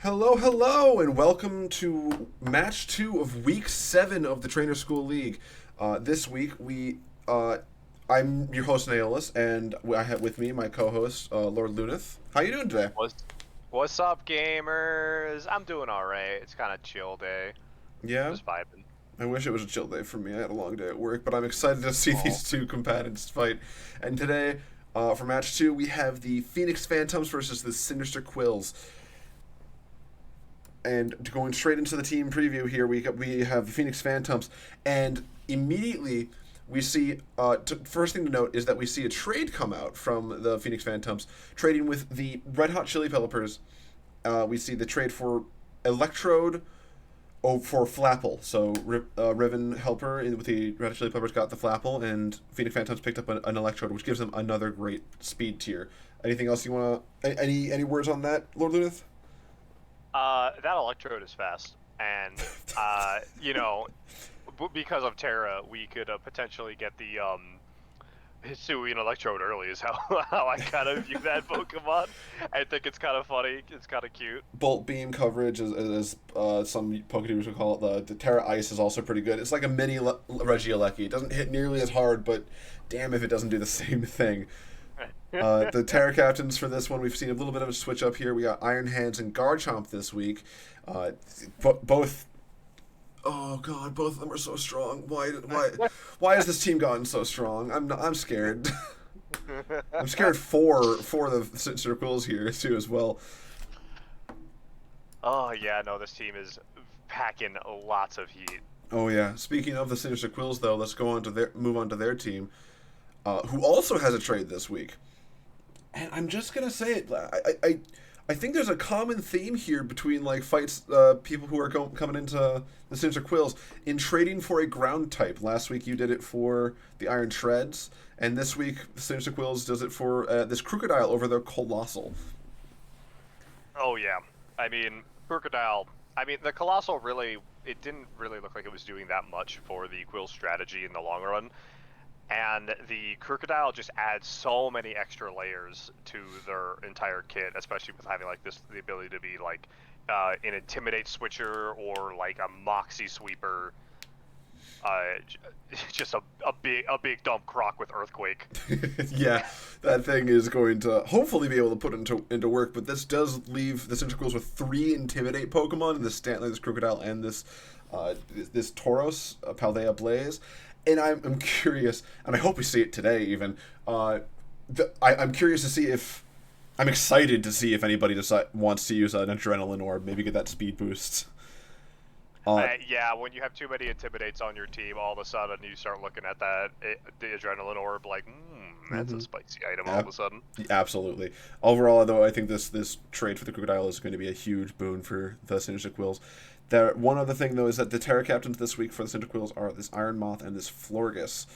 Hello, hello, and welcome to match 2 of week 7 of the Trainer School League. This week, I'm your host Naolis, and I have with me my co-host LordLuneth. How you doing today? What's up, gamers? I'm doing all right. It's kind of chill day. Yeah, Just vibing. I wish it was a chill day for me. I had a long day at work, but I'm excited to see Oh, these two combatants fight. And today, for match 2, we have the Phoenix Phantumps versus the Sinister Quills. And going straight into the team preview here, we have the Phoenix Phantoms, and immediately we see. First thing to note is that we see a trade come out from the Phoenix Phantoms, trading with the Red Hot Chili Peppers. We see the trade for Electrode. Oh, for Flapple. So Riven Helper with the Red Hot Chili Peppers got the Flapple, and Phoenix Phantoms picked up an Electrode, which gives them another great speed tier. Anything else you want to? Any words on that, Lord Luneth? that electrode is fast, and because of Terra, we could potentially get the Hisuian electrode early. Is how how I kind of view that Pokemon. I think it's kind of funny. It's kind of cute. Bolt beam coverage, as some Pokemon would call it. The Terra Ice is also pretty good. It's like a mini Regieleki. It doesn't hit nearly as hard, but damn if it doesn't do the same thing. The Terra Captains for this one, we've seen a little bit of a switch up here. We got Iron Hands and Garchomp this week. Both. Oh God, both of them are so strong. Why has this team gotten so strong? I'm scared. I'm scared for the Sinister Quills here too as well. Oh yeah, no, this team is packing lots of heat. Oh yeah. Speaking of the Sinister Quills, though, let's go on to move on to their team, who also has a trade this week. And I'm just gonna say it. I think there's a common theme here between like fights, people who are coming into the Sinister Quills in trading for a ground type. Last week you did it for the Iron Treads, and this week Sinister Quills does it for this Crocodile over the Colossal. Oh yeah, I mean Crocodile. I mean the Colossal really. It didn't really look like it was doing that much for the Quill strategy in the long run, and the Crocodile just adds so many extra layers to their entire kit, especially with having like this the ability to be like an Intimidate switcher or like a Moxie sweeper. Uh, just a big dump croc with Earthquake. Yeah, that thing is going to hopefully be able to put into work. But this does leave the Sinister Quills with 3 Intimidate Pokemon: in this Stantler, this Crocodile, and this Tauros, Paldea Blaze. And I'm curious, and I hope we see it today. Even I'm curious to see if I'm excited to see if anybody wants to use an Adrenaline Orb, maybe get that speed boost. Yeah, when you have too many Intimidates on your team, all of a sudden you start looking at the Adrenaline Orb like, that's a Mm-hmm. spicy item all of a sudden. Absolutely. Overall, though, I think this trade for the Crocodile is going to be a huge boon for the Sinister Quills. One other thing, though, is that the Terra Captains this week for the Sinister Quills are this Iron Moth and this Florges.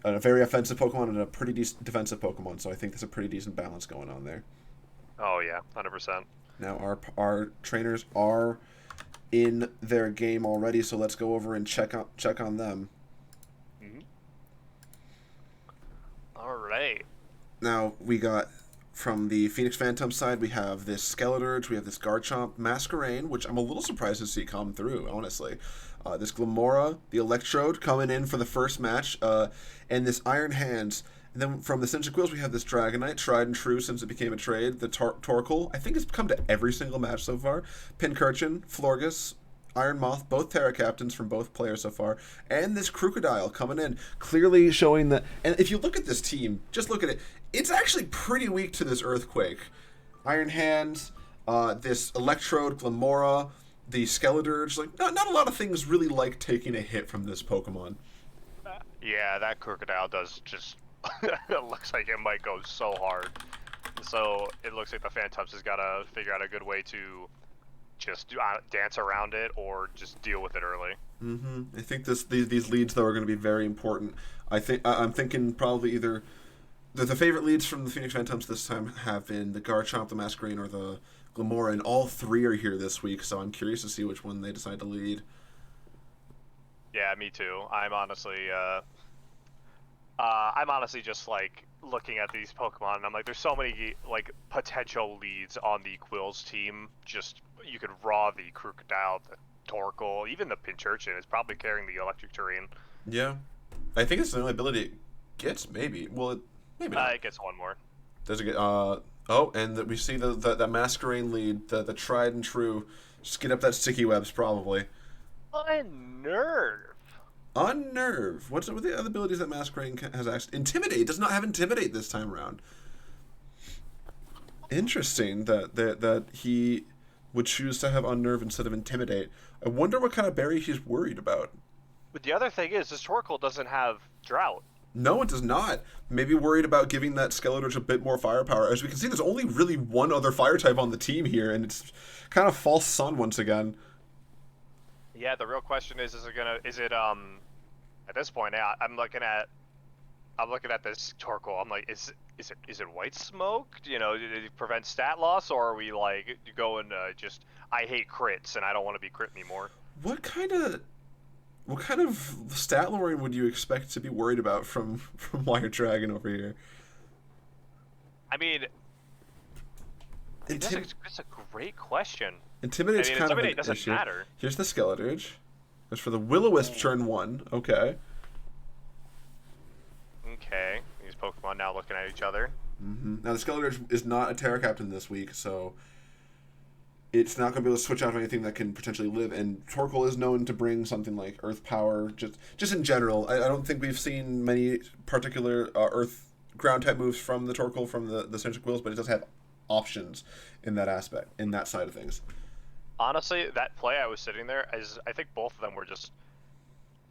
A very offensive Pokemon and a pretty decent defensive Pokemon, so I think there's a pretty decent balance going on there. Oh yeah, 100%. Now, our trainers are in their game already, so let's go over and check on them. Mm-hmm. All right. Now, we got from the Phoenix Phantom side, we have this Skeleturge, we have this Garchomp Masquerain, which I'm a little surprised to see come through, honestly. This Glamora, the Electrode coming in for the first match, and this Iron Hands. And then from the Sinister Quills, we have this Dragonite, tried and true since it became a trade. The Torkoal, I think it's come to every single match so far. Pincurchin, Florges, Iron Moth, both Terra Captains from both players so far, and this Crocodile coming in, clearly showing that. And if you look at this team, just look at it, it's actually pretty weak to this Earthquake. Iron Hands, this Electrode, Glamora, the Skeleturge, like not a lot of things really like taking a hit from this Pokemon. Yeah, that Crocodile does just. It looks like it might go so hard. So it looks like the Phantumps has got to figure out a good way to just dance around it or just deal with it early. I think these leads though are going to be very important. I'm thinking probably either the favorite leads from the Phoenix Phantoms this time have been the Garchomp, the Masquerain, or the Glamora, and all 3 are here this week. So I'm curious to see which one they decide to lead. Yeah, me too. I'm honestly I'm honestly just like looking at these Pokemon, and I'm like, there's so many like potential leads on the Quills team. Just you could raw the Crocodile, the Torkoal, even the Pincurchin is probably carrying the Electric Terrain. Yeah, I think it's the only ability it gets. Maybe. Well, maybe not. It gets one more. Does it get? Oh, and we see the Masquerain lead, the tried and true. Just get up that sticky webs, probably. Unnerve. Unnerve. What's with the other abilities that Masquerain has? Actually, Intimidate does not have Intimidate this time around. Interesting that he would choose to have Unnerve instead of Intimidate. I wonder what kind of berry he's worried about. But the other thing is, this Torkoal doesn't have Drought. No, it does not. Maybe worried about giving that Skeletor's a bit more firepower. As we can see, there's only really one other fire type on the team here, and it's kind of false sun once again. Yeah, the real question is it at this point, I'm looking at this Torkoal. I'm like, is it white smoke? You know, did it prevent stat loss, or are we like going just I hate crits and I don't want to be crit anymore? What kind of stat lowering would you expect to be worried about from Wire Dragon over here? I mean, it's a great question. Intimidate's kind of an doesn't issue. matter. Here's the Skeleturge. That's for the Will-O-Wisp turn 1. Okay. Okay, these Pokemon now looking at each other. Now the Skeleturge is not a Terra Captain this week, so it's not going to be able to switch out of anything that can potentially live. And Torkoal is known to bring something like Earth Power, just in general. I don't think we've seen many particular Earth ground type moves from the Torkoal from the Centric Quills, but it does have options in that aspect, in that side of things. Honestly, that play I was sitting there, I think both of them were just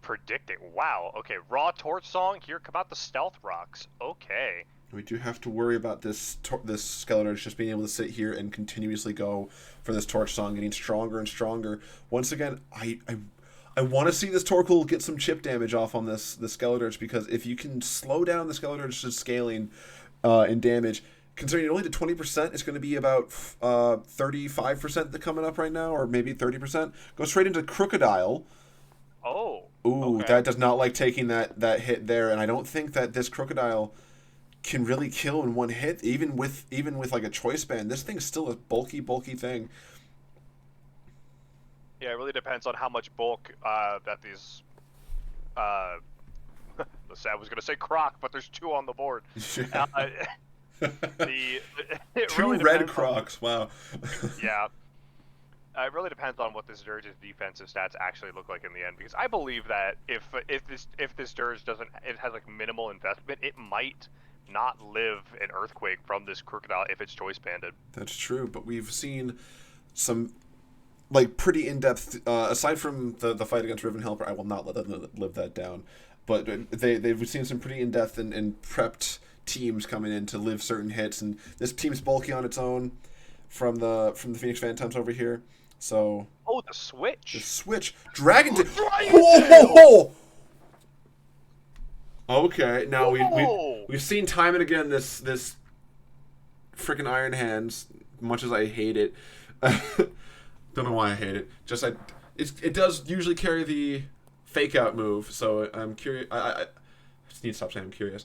predicting. Wow, okay, Raw Torch Song, here come out the Stealth Rocks. Okay. We do have to worry about this Skeletor just being able to sit here and continuously go for this Torch Song, getting stronger and stronger. Once again, I want to see this Torkoal get some chip damage off on this Skeletor, because if you can slow down the Skeletor's scaling in damage, considering it only did 20%, it's going to be about 35% coming up right now, or maybe 30%. Go straight into Crocodile. Oh. Ooh, okay. That does not like taking that hit there, and I don't think that this Crocodile can really kill in one hit, even with like a choice band. This thing's still a bulky thing. Yeah, it really depends on how much bulk that these. I was gonna say Croc, but there's two on the board. Two really red Crocs. Wow. Yeah. It really depends on what this Dirge's defensive stats actually look like in the end, because I believe that if this Dirge has like minimal investment, it might not live an Earthquake from this Crocodile if it's choice banded. That's true, but we've seen some like pretty in-depth aside from the fight against Riven Helper. I will not let them live that down, but they've seen some pretty in-depth and prepped teams coming in to live certain hits, and this team's bulky on its own from the Phoenix Phantumps over here. So The switch Dragon Tail. Whoa! Okay, now we've seen time and again this freaking Iron Hands. Much as I hate it, don't know why I hate it. It does usually carry the fake out move. So I'm curious. I just need to stop saying I'm curious.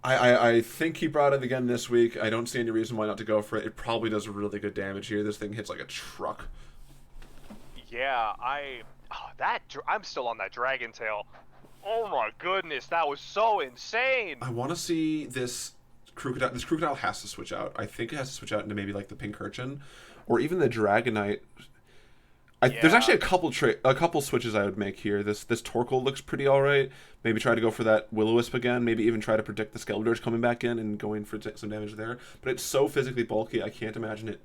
I think he brought it again this week. I don't see any reason why not to go for it. It probably does really good damage here. This thing hits like a truck. Yeah, I'm still on that Dragon Tail. Oh my goodness, that was so insane. I want to see this Crocodile. This Crocodile has to switch out. I think it has to switch out into maybe like the Pincurchin, or even the Dragonite. There's actually a couple switches I would make here. This Torkoal looks pretty alright. Maybe try to go for that Will-O-Wisp again. Maybe even try to predict the Skeletor's coming back in and going for some damage there. But it's so physically bulky, I can't imagine it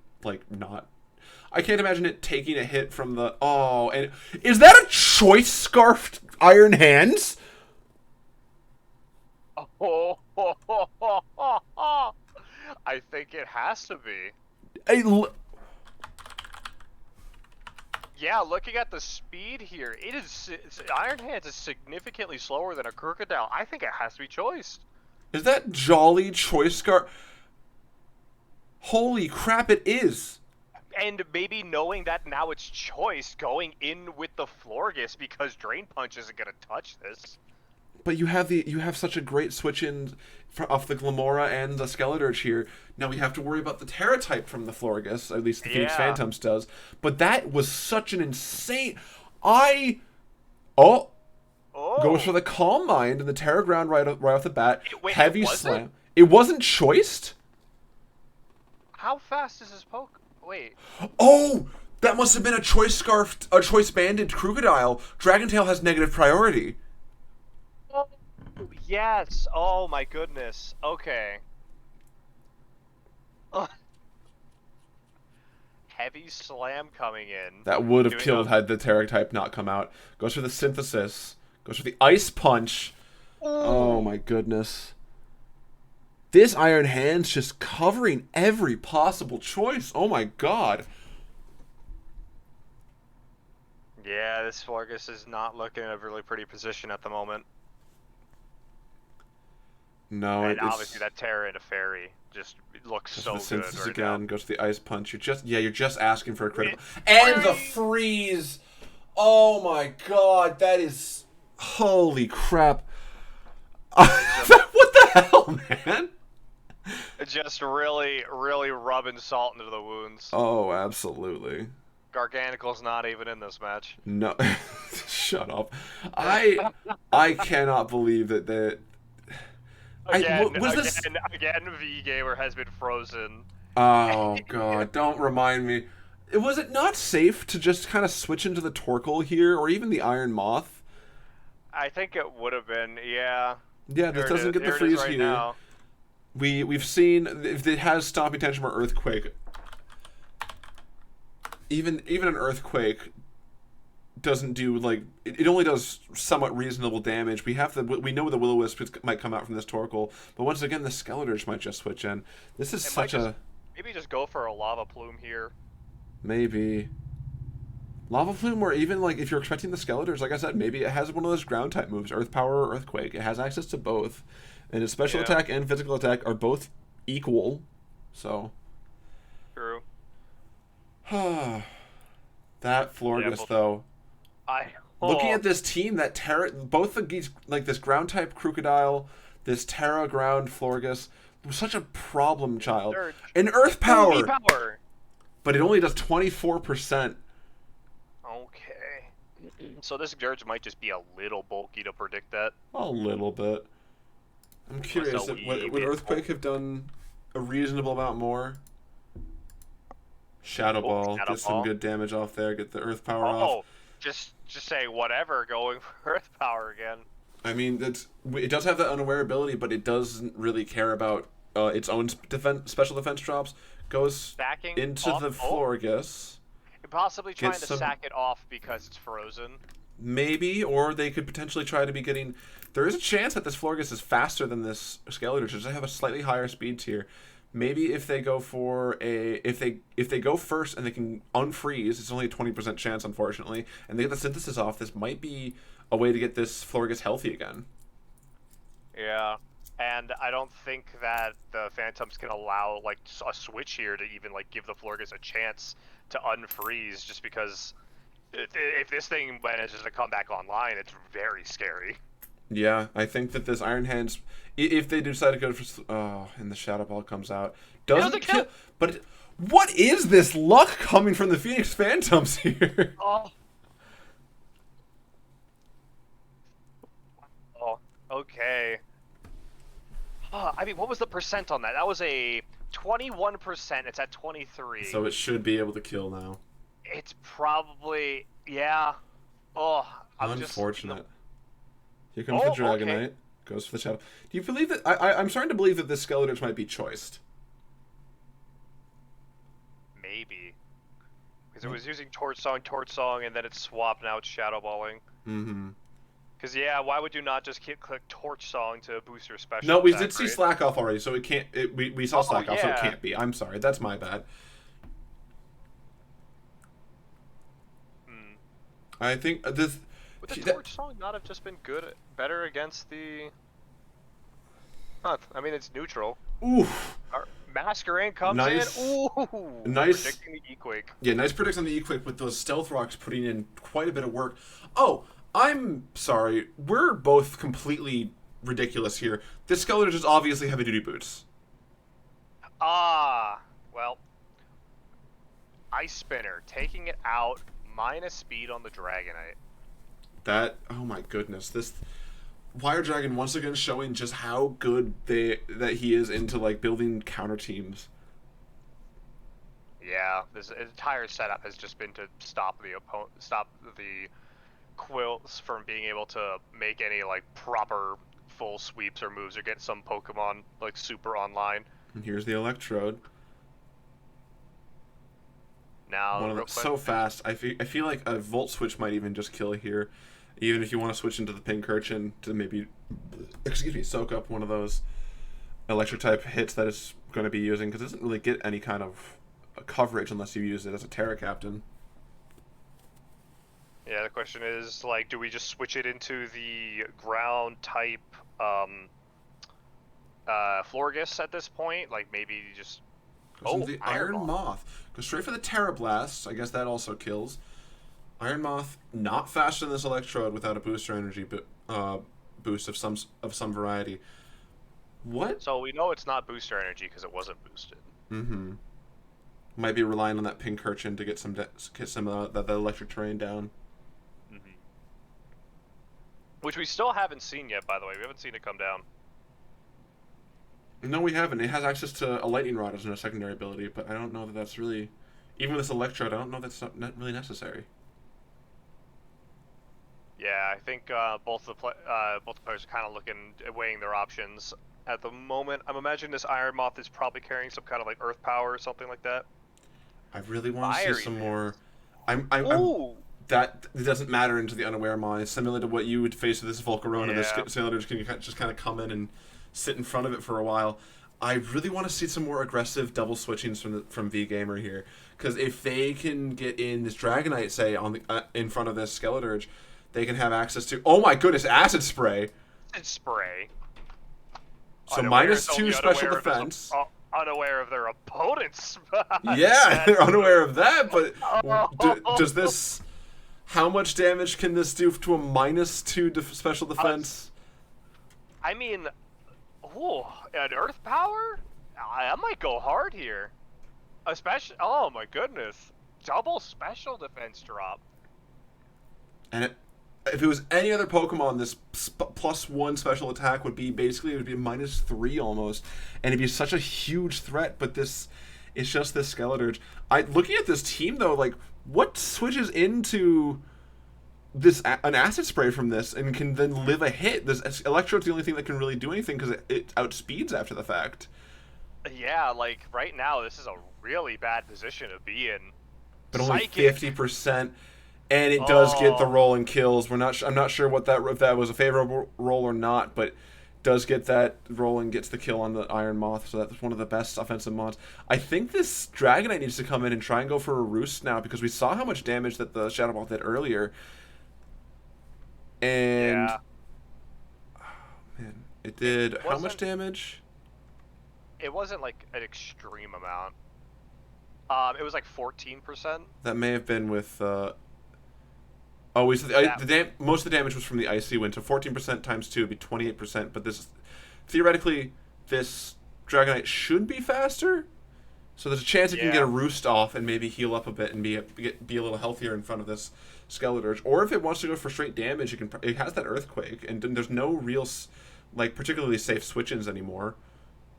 I can't imagine it taking a hit from the... Oh, and is that a Choice Scarfed Iron Hands? Oh, I think it has to be. Yeah, looking at the speed here, Iron Hands is significantly slower than a Crocodile. I think it has to be choiced. Is that Jolly Choice Scarf? Holy crap, it is. And maybe knowing that now it's choice, going in with the Florges because Drain Punch isn't going to touch this. But you have such a great switch in off the Glamora and the Skeledirge here. Now we have to worry about the Terra type from the Florges, at least the Phoenix Phantumps does. But that was such an insane. Goes for the Calm Mind and the Terra Ground right off the bat. Wait, Heavy Slam. It wasn't choiced? How fast is his poke? Wait. Oh! That must have been a choice scarfed, a choice banded Crocodile. Dragontail has negative priority. Oh, yes. Oh my goodness. Okay. Heavy Slam coming in. That would have killed had the Terra type not come out. Goes for the Synthesis. Goes for the Ice Punch. Oh my goodness. This Iron Hand's just covering every possible choice. Oh my god. Yeah, this Florges is not looking in a really pretty position at the moment. No, and obviously that Terra into Fairy just looks so good right again. now. Goes to the Ice Punch. You're just asking for a critical. And the Freeze! Oh my god, that is... Holy crap. What the hell, man? Just really, really rubbing salt into the wounds. Oh, absolutely. Garganicle's not even in this match. No, shut up. I cannot believe that. Again, V-Gamer has been frozen. Oh god, don't remind me. Was it not safe to just kind of switch into the Torkoal here, or even the Iron Moth? I think it would have been, yeah. Yeah, this doesn't get the freeze here. Now. We've seen if it has Stomping Tantrum or Earthquake. Even an Earthquake doesn't do it only does somewhat reasonable damage. We know the Will-O-Wisp might come out from this Torkoal, but once again the Skeledirge might just switch in. This is maybe just go for a Lava Plume here. Maybe Lava Plume, or even if you're expecting the Skeledirge, like I said, maybe it has one of those ground type moves, Earth Power or Earthquake. It has access to both, and its special attack and physical attack are both equal. So true. That Florges, though. Looking at this team, that Terra, both of these, this ground type Crocodile, this Terra ground Florges, was such a problem child. And Earth Power, but it only does 24%. Okay. So this Dirge might just be a little bulky to predict that. A little bit. I'm curious, would Earthquake have done a reasonable amount more? Shadow Ball, get some good damage off there, get the Earth Power off. Just say whatever, going for Earth Power again. I mean, it does have that unaware ability, but it doesn't really care about its own special defense drops. Goes Stacking into the Florges. Possibly trying to sack it off because it's frozen. Maybe, or they could potentially try to be getting... There is a chance that this Florges is faster than this Skeledirge. They have a slightly higher speed tier. Maybe if they go for if they go first and they can unfreeze, it's only a 20% chance, unfortunately, and they get the Synthesis off, this might be a way to get this Florges healthy again. Yeah, and I don't think that the Phantumps can allow a switch here to even give the Florges a chance to unfreeze, just because if this thing manages to come back online, it's very scary. Yeah, I think that this Iron Hands, if they decide to go for... and the Shadow Ball comes out. Doesn't kill... But what is this luck coming from the Phoenix Phantumps here? Oh, okay. I mean, what was the percent on that? That was a 21%. It's at 23. So it should be able to kill now. It's probably... Yeah. Oh, unfortunate. Here comes the Dragonite. Okay. Goes for the Shadow. Do you believe that... I'm starting to believe that this Skeledirge might be choiced. Maybe. Because it was using Torch Song, and then it swapped, now it's Shadow Balling. Mm-hmm. Because, yeah, why would you not just click Torch Song to boost your special No, we did see Slack Off already, so it can't... we saw Slack Off, so it can't be. I'm sorry, that's my bad. I think this... Would the Torch Song not have just been better against the... Huh, I mean, it's neutral. Oof. Masquerade comes in. Ooh. Nice. Predicting the E-Quake. Yeah, nice predicts on the E-Quake with those Stealth Rocks putting in quite a bit of work. Oh, I'm sorry. We're both completely ridiculous here. This skeleton just obviously heavy-duty boots. Ah, well, Ice Spinner, taking it out, minus speed on the Dragonite. That, oh my goodness, this Wire Dragon once again showing just how good that he is into like building counter teams. Yeah, this entire setup has just been to stop the Quills from being able to make any like proper full sweeps or moves or get some Pokemon like super online. And here's the Electrode. Now, One of real the, quick, so fast. I feel like a Volt Switch might even just kill here, even if you want to switch into the Pincurchin to maybe, excuse me, soak up one of those electric type hits that it's going to be using, because it doesn't really get any kind of coverage unless you use it as a Terra Captain. yeah, the question is like, do we just switch it into the ground type Florges at this point? Like maybe just The Iron Moth. Go straight for the Terra Blast. I guess that also kills. Iron Moth not faster than this Electrode without a booster energy boost of some variety. What? So we know it's not booster energy because it wasn't boosted. Mm-hmm. Might be relying on that Pincurchin to get some that electric terrain down. Mm-hmm. Which we still haven't seen yet, by the way. We haven't seen it come down. No, we haven't. It has access to a Lightning Rod as a secondary ability, but I don't know that that's really... Even with this Electrode, I don't know that's not really necessary. Yeah, I think both the players are kind of weighing their options at the moment. I'm imagining this Iron Moth is probably carrying some kind of like Earth Power or something like that. I really want to see some more... I'm Ooh! That it doesn't matter into the unaware mind. Similar to what you would face with this Volcarona, Yeah. this Sailor can just kind of come in and sit in front of it for a while. I really want to see some more aggressive double switchings from V Gamer here, because if they can get in this Dragonite, say on the in front of this Skeleturge, they can have access to, oh my goodness, Acid Spray. Acid Spray. So -2 special defense. Unaware of their opponents. Yeah, they're unaware of that. But does this? How much damage can this do to a -2 special defense? I mean, ooh, an Earth Power? I might go hard here. Especially, oh my goodness, double special defense drop. And if it was any other Pokemon, this +1 special attack would be basically, it would be -3 almost, and it'd be such a huge threat. But this, it's just this Skeleturge. Looking at this team though, like what switches into this an Acid Spray from this and can then live a hit? This Electrode's the only thing that can really do anything because it outspeeds after the fact. Yeah, like right now, this is a really bad position to be in. But only 50%. And it does get the roll and kills. I'm not sure what if that was a favorable roll or not, but does get that roll and gets the kill on the Iron Moth. So that's one of the best offensive mods. I think this Dragonite needs to come in and try and go for a Roost now, because we saw how much damage that the Shadow Moth did earlier. And yeah. Oh, man, it did how much damage? It wasn't like an extreme amount. It was like 14%. That may have been with. Oh, most of the damage was from the Icy Wind, so 14% times 2 would be 28%, but theoretically, this Dragonite should be faster, so there's a chance it can get a Roost off and maybe heal up a bit and be a little healthier in front of this Skeleturge. Or if it wants to go for straight damage, it has that Earthquake, and there's no real, like, particularly safe switch-ins anymore.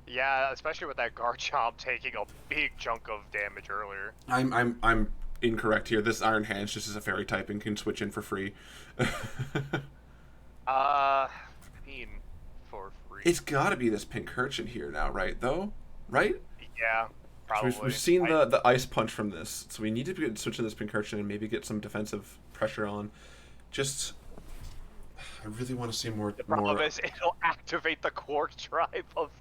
Yeah, especially with that Garchomp taking a big chunk of damage earlier. I'm incorrect here. This Iron Hands just is a fairy type and can switch in for free. I mean, for free. It's got to be this Pincurchin here now, right? Though, right? Yeah, probably. So we've seen the Ice Punch from this, so we need to switch to this Pincurchin and maybe get some defensive pressure on. Just, I really want to see more. The problem is it'll activate the Quark Drive of.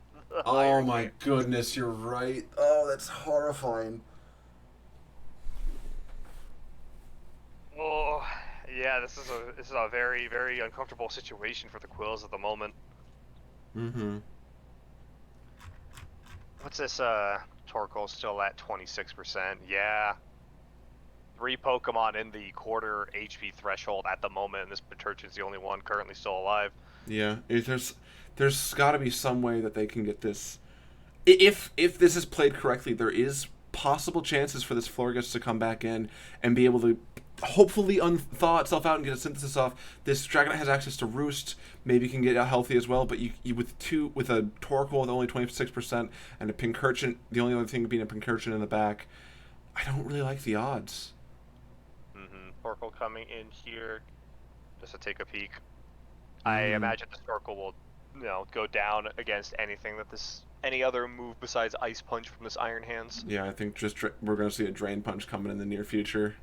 Oh my goodness, you're right. Oh, that's horrifying. Oh, yeah, this is a very, very uncomfortable situation for the Quills at the moment. Mm-hmm. What's this, Torkoal still at 26%? Yeah. 3 Pokemon in the quarter HP threshold at the moment, and this Paturchin's the only one currently still alive. Yeah, there's got to be some way that they can get this. If this is played correctly, there is possible chances for this Florges to come back in and be able to hopefully unthaw itself out and get a synthesis off. This Dragonite has access to Roost, maybe can get out healthy as well, but you with a Torkoal with only 26% and a Pincurchin, the only other thing being a Pincurchin in the back, I don't really like the odds. Torkoal coming in here just to take a peek. I imagine this Torkoal will, go down against anything that any other move besides Ice Punch from this Iron Hands. Yeah, I think we're going to see a Drain Punch coming in the near future.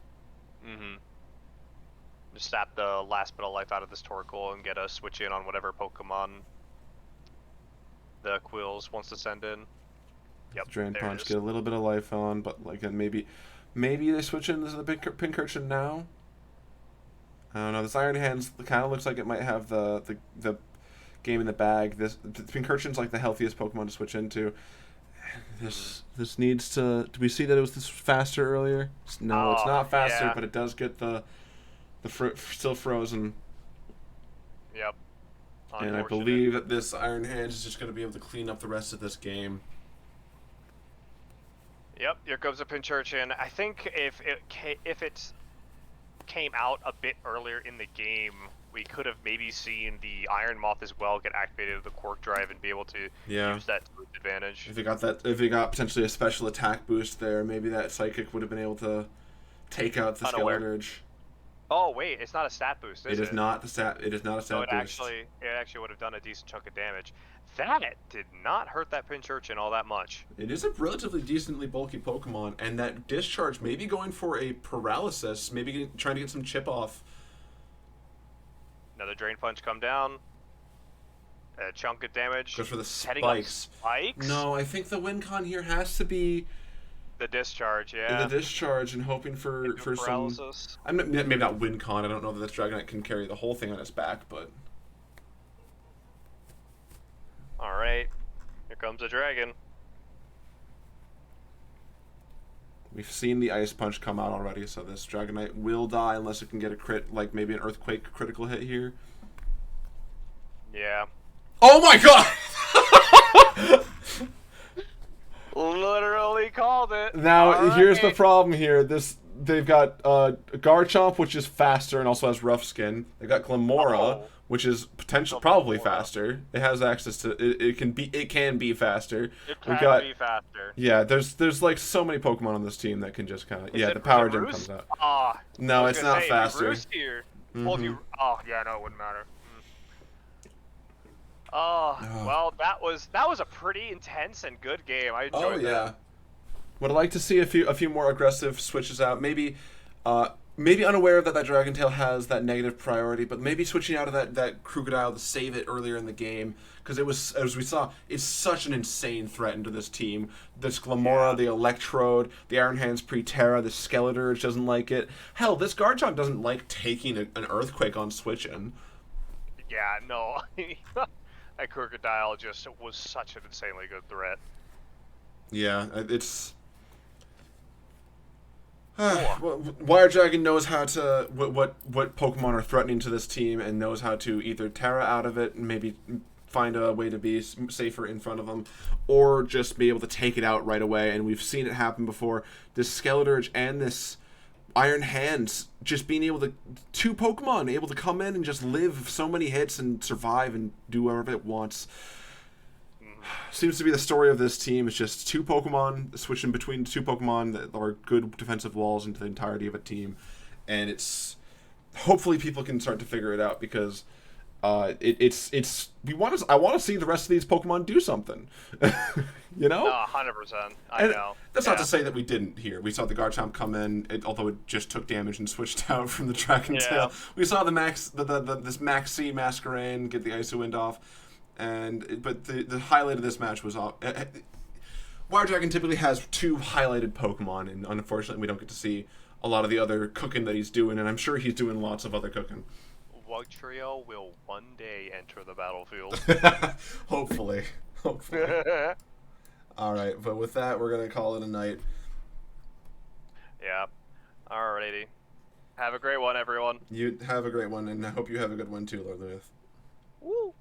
Just sap the last bit of life out of this Torkoal and get a switch in on whatever Pokemon the Quills wants to send in. Yep, Drain Punch, get a little bit of life on, but like maybe they switch into the Pincurchin now. I don't know. This Iron Hands kind of looks like it might have the game in the bag. The Pincurchin's like the healthiest Pokemon to switch into. This needs to. Do we see that it was this faster earlier? No, it's not faster, but it does get the still frozen. Yep. And I believe that this Iron Hands is just going to be able to clean up the rest of this game. Yep, here comes a Pincurchin. I think if it came out a bit earlier in the game, we could have maybe seen the Iron Moth as well get activated with the Quark Drive and be able to use that to its advantage. If it got potentially a special attack boost there, maybe that Psychic would have been able to take out the Skeleturge. Oh wait, it's not a stat boost, is it? It is not a stat boost. It actually would have done a decent chunk of damage. That did not hurt that Pincurchin all that much. It is a relatively decently bulky Pokemon, and that Discharge may be going for a paralysis, maybe trying to get some chip off. Another Drain Punch come down. A chunk of damage. Goes for the spikes. No, I think the win con here has to be the Discharge, yeah. The Discharge, and hoping for paralysis. Some. Maybe not win con. I don't know that this Dragonite can carry the whole thing on its back, but. All right, here comes a dragon. We've seen the Ice Punch come out already, so this Dragonite will die unless it can get a crit, like maybe an Earthquake critical hit here. Yeah. Oh my god! Literally called it. Now, here's the problem here. They've got Garchomp, which is faster and also has rough skin. They've got Glamora, which is probably faster. It has access to it can be faster. It can be faster. Yeah, there's like so many Pokemon on this team that can just kind of the power gem comes out. No, it's not faster. Here. Well, no, it wouldn't matter. Well, that was a pretty intense and good game. I enjoyed that. Would like to see a few more aggressive switches out. Maybe unaware that Dragon Tail has that negative priority, but maybe switching out of that Crocodile to save it earlier in the game, because it was, as we saw, it's such an insane threat into this team. This Glamora, the Electrode, the Iron Hands pre-Terra, the Skeleturge doesn't like it. Hell, this Garchomp doesn't like taking an Earthquake on switch-in. Yeah, no. That Crocodile just was such an insanely good threat. Yeah, it's... Wire Dragon knows how to what Pokemon are threatening to this team, and knows how to either Terra out of it and maybe find a way to be safer in front of them, or just be able to take it out right away. And we've seen it happen before. This Skeleturge and this Iron Hands just being able to, two Pokemon able to come in and just live so many hits and survive and do whatever it wants. Seems to be the story of this team. It's just two Pokemon switching between two Pokemon that are good defensive walls into the entirety of a team, and it's hopefully people can start to figure it out, because I want to see the rest of these Pokemon do something. You know? 100%. I know. That's not to say that we didn't here. We saw the Garchomp come in, although it just took damage and switched out from the Dragon Tail. We saw this Max C Masquerain get the Icy Wind off. But the highlight of this match was Wire Dragon typically has two highlighted Pokemon, and unfortunately we don't get to see a lot of the other cooking that he's doing, and I'm sure he's doing lots of other cooking. Wugtrio will one day enter the battlefield. Hopefully. All right, but with that, we're gonna call it a night. Yeah. Alrighty. Have a great one, everyone. You have a great one, and I hope you have a good one too, LordLuneth. Woo!